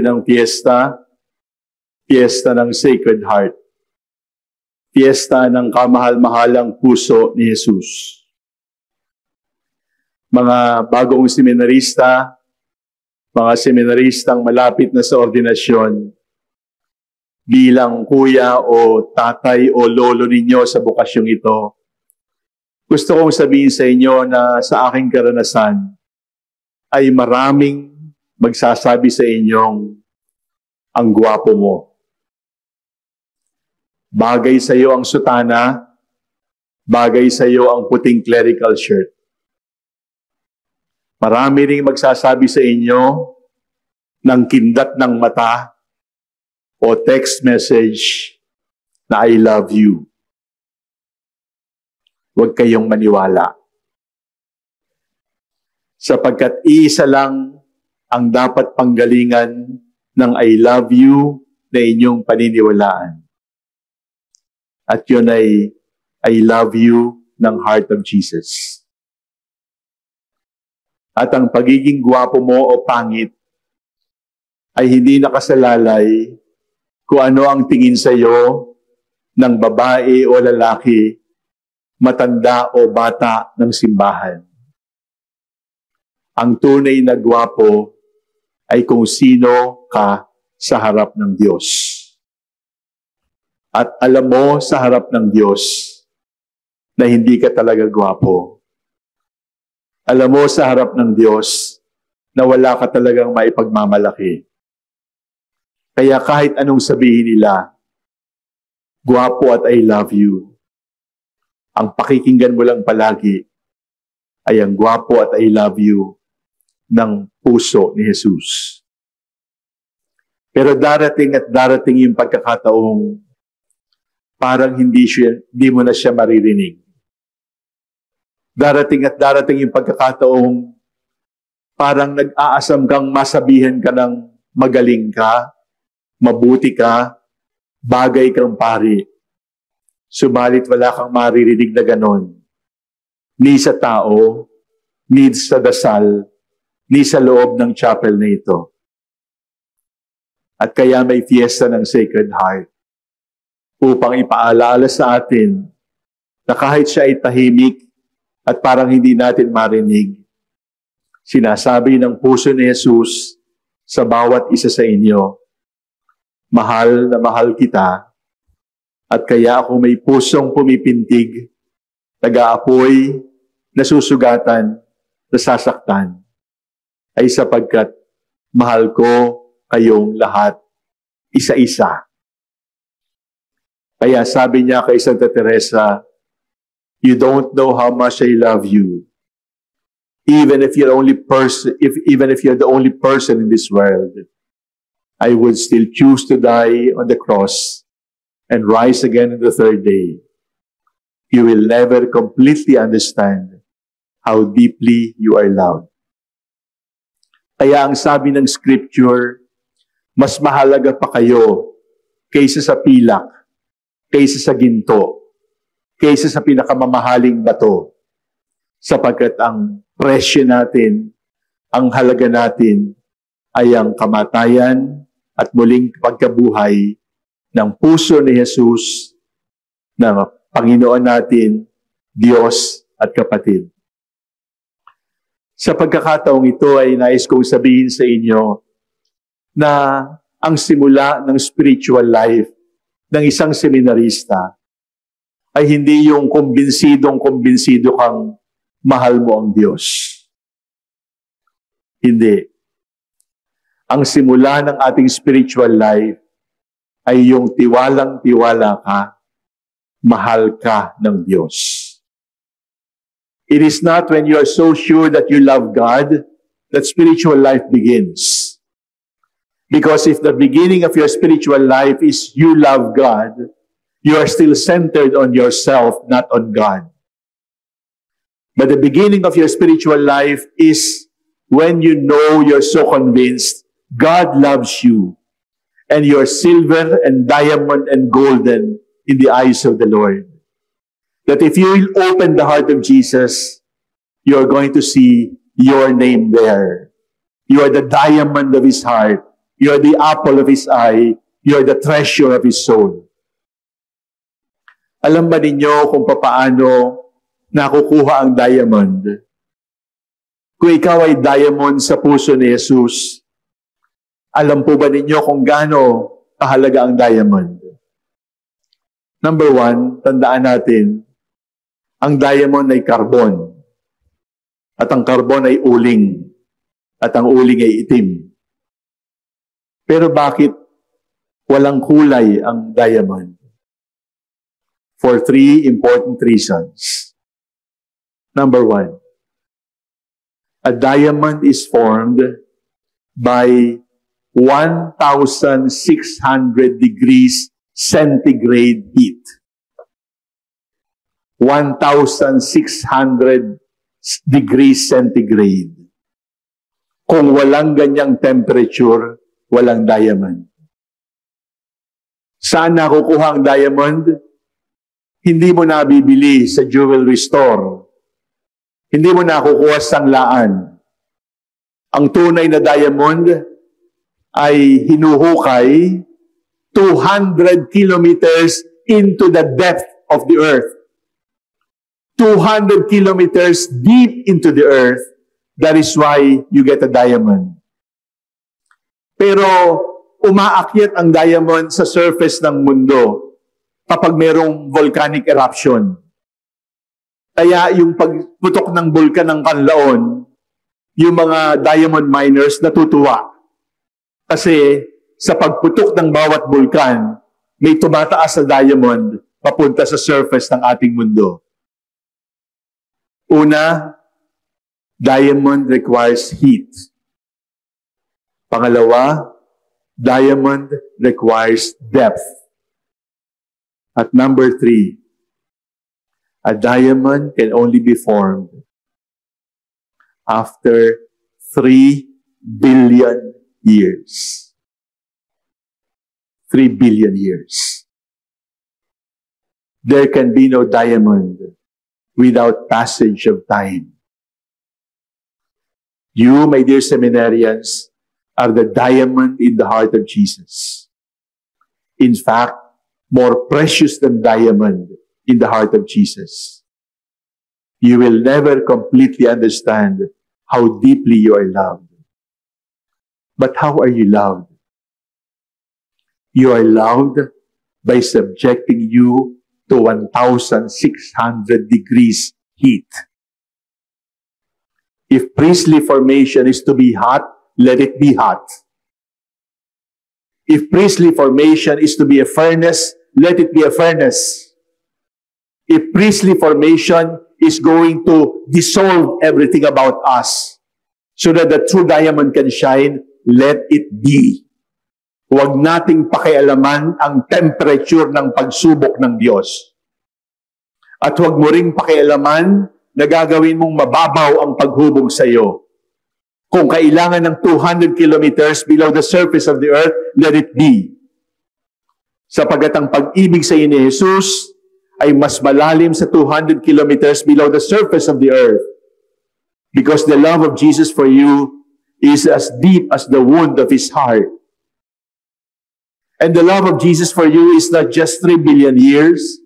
natin ang fiesta ng Sacred Heart. Fiesta ng kamahal-mahalang puso ni Jesus. Mga bagong seminarista, mga seminaristang malapit na sa ordinasyon, bilang kuya o tatay o lolo ninyo sa bukasyong ito, gusto kong sabihin sa inyo na sa aking karanasan ay maraming magsasabi sa inyong ang gwapo mo. Bagay sa iyo ang sutana, bagay sa iyo ang puting clerical shirt. Marami ring magsasabi sa inyo ng kindat ng mata o text message na I love you. Huwag kayong maniwala. Sapagkat iisa lang ang dapat panggalingan ng I love you na inyong paniniwalaan. At yun ay I love you ng heart of Jesus. At ang pagiging gwapo mo o pangit ay hindi nakasalalay kung ano ang tingin sa iyo ng babae o lalaki, matanda o bata ng simbahan. Ang tunay na gwapo ay kung sino ka sa harap ng Diyos. At alam mo sa harap ng Diyos na hindi ka talaga gwapo. Alam mo sa harap ng Diyos na wala ka talagang maipagmamalaki. Kaya kahit anong sabihin nila, gwapo at I love you, ang pakikinggan mo lang palagi ay ang gwapo at I love you ng puso ni Jesus. Pero darating at darating yung pagkakataong parang hindi mo na siya maririnig. Darating at darating yung pagkakataong parang nag-aasam kang masabihan ka ng magaling ka, mabuti ka, bagay kang pari. Subalit wala kang maririnig na ganon. Ni sa tao, ni sa dasal, ni sa loob ng chapel na ito. At kaya may fiesta ng Sacred Heart upang ipaalala sa atin na kahit siya ay tahimik at parang hindi natin marinig, sinasabi ng puso ni Jesus sa bawat isa sa inyo, mahal na mahal kita, at kaya ako may pusong pumipintig, nag-aapoy, nasusugatan, nasasaktan, ay sapagkat mahal ko kayong lahat, isa-isa. Kaya sabi niya kay Santa Teresa, you don't know how much I love you. Even if you're the only person in this world, I would still choose to die on the cross and rise again on the third day. You will never completely understand how deeply you are loved. Kaya ang sabi ng Scripture, mas mahalaga pa kayo kaysa sa pilak, kaysa sa ginto, kaysa sa pinakamamahaling bato, sapagkat ang presyo natin, ang halaga natin, ay ang kamatayan at muling pagkabuhay ng puso ni Jesus, ng Panginoon natin, Diyos at kapatid. Sa pagkakataong ito ay nais kong sabihin sa inyo na ang simula ng spiritual life ng isang seminarista ay hindi yung kumbinsidong kang mahal mo ang Diyos. Hindi. Ang simula ng ating spiritual life ay yung tiwalang-tiwala ka, mahal ka ng Diyos. It is not when you are so sure that you love God that spiritual life begins. Because if the beginning of your spiritual life is you love God, you are still centered on yourself, not on God. But the beginning of your spiritual life is when you know, you're so convinced God loves you and you're silver and diamond and golden in the eyes of the Lord. That if you will open the heart of Jesus, you are going to see your name there. You are the diamond of His heart. You are the apple of His eye. You are the treasure of His soul. Alam ba ninyo kung paano nakukuha ang diamond? Kung ikaw ay diamond sa puso ni Jesus, alam po ba ninyo kung gaano kahalaga ang diamond? Number one, tandaan natin, ang diamond ay carbon. At ang carbon ay uling. At ang uling ay itim. Pero bakit walang kulay ang diamond? For three important reasons. Number one, a diamond is formed by 1,600 degrees centigrade heat. 1,600 degrees centigrade. Kung walang ganyang temperature, walang diamond. Saan nakukuha ang diamond? Hindi mo nabibili sa jewelry store. Hindi mo nakukuha sa sanglaan. Ang tunay na diamond ay hinuhukay 200 kilometers into the depth of the earth. 200 kilometers deep into the earth. That is why you get a diamond. Pero umaakyat ang diamond sa surface ng mundo kapag merong volcanic eruption. Kaya yung pagputok ng bulkan ng Kanlaon, yung mga diamond miners natutuwa. Kasi sa pagputok ng bawat bulkan, may tumataas na diamond papunta sa surface ng ating mundo. Una, diamond requires heat. Pangalawa, diamond requires depth. At number three, a diamond can only be formed after 3 billion years. 3 billion years. There can be no diamond without passage of time. You, my dear seminarians, are the diamond in the heart of Jesus. In fact, more precious than diamond in the heart of Jesus. You will never completely understand how deeply you are loved. But how are you loved? You are loved by subjecting you to 1,600 degrees heat. If priestly formation is to be hot, let it be hot. If priestly formation is to be a furnace, let it be a furnace. If priestly formation is going to dissolve everything about us so that the true diamond can shine, let it be. Huwag nating pakialaman ang temperature ng pagsubok ng Diyos. At huwag mo ring pakialaman na gagawin mong mababaw ang paghubog sa iyo. Kung kailangan ng 200 kilometers below the surface of the earth, let it be. Sapagat ang pag-ibig sa iyo ni Jesus ay mas malalim sa 200 kilometers below the surface of the earth. Because the love of Jesus for you is as deep as the wound of His heart. And the love of Jesus for you is not just 3 billion years.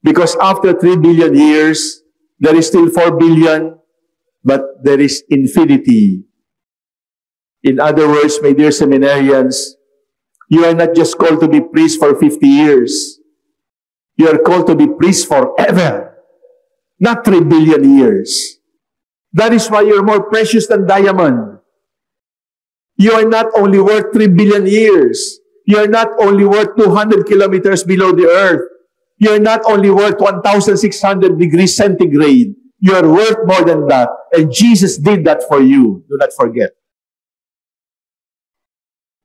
Because after 3 billion years, there is still 4 billion, but there is infinity. In other words, my dear seminarians, you are not just called to be priests for 50 years. You are called to be priests forever. Not 3 billion years. That is why you are more precious than diamond. You are not only worth 3 billion years. You are not only worth 200 kilometers below the earth. You are not only worth 1,600 degrees centigrade. You are worth more than that. And Jesus did that for you. Do not forget.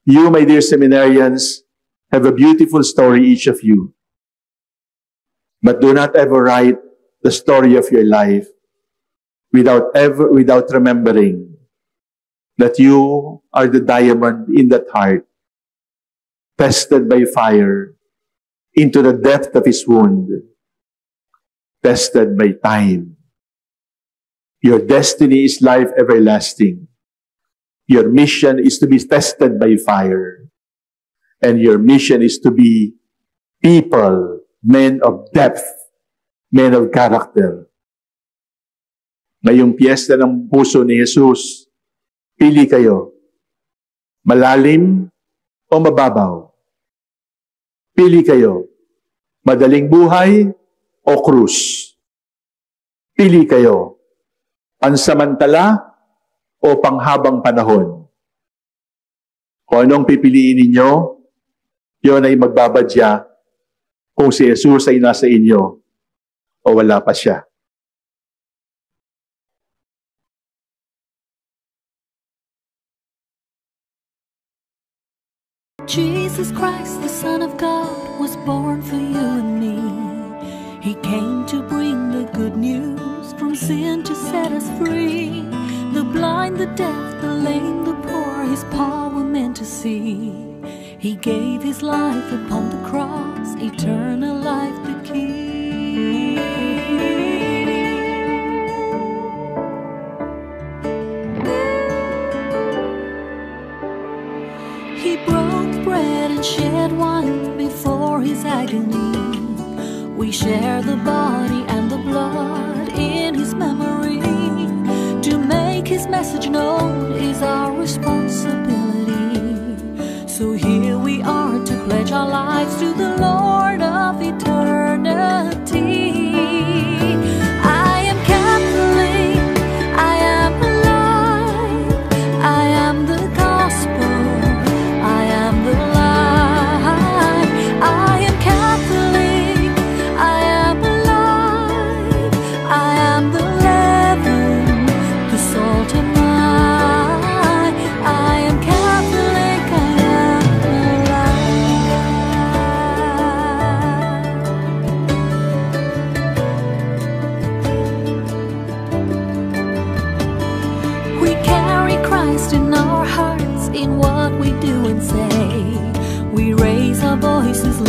You, my dear seminarians, have a beautiful story, each of you. But do not ever write the story of your life without remembering that you are the diamond in that heart, tested by fire into the depth of His wound, tested by time. Your destiny is life everlasting. Your mission is to be tested by fire. And your mission is to be people, men of depth, men of character. Ngayong piyesta ng puso ni Jesus, pili kayo. Malalim o mababaw? Pili kayo. Madaling buhay o krus? Pili kayo. Pansamantala o panghabang panahon? Kung anong pipiliin ninyo, yun ay magbabadya kung si Jesus ay nasa inyo o wala pa siya. Jesus Christ, the Son of God, was born for you and me. He came to bring the good news, from sin to set us free. The blind, the deaf, the lame, the poor, His power meant to see. He gave His life upon the cross, eternal life the key. He broke bread and shed wine before His agony. We share the body and the blood in His memory. To make His message known is our responsibility. So here we are to pledge our lives to the Lord of eternity. I am Catholic, I am alive, I am the gospel, I am the light. I am Catholic, I am alive, I am the leaven, the salt and light. I am Catholic, I am alive. We carry Christ in our hearts, in what we do and say. We raise our voices,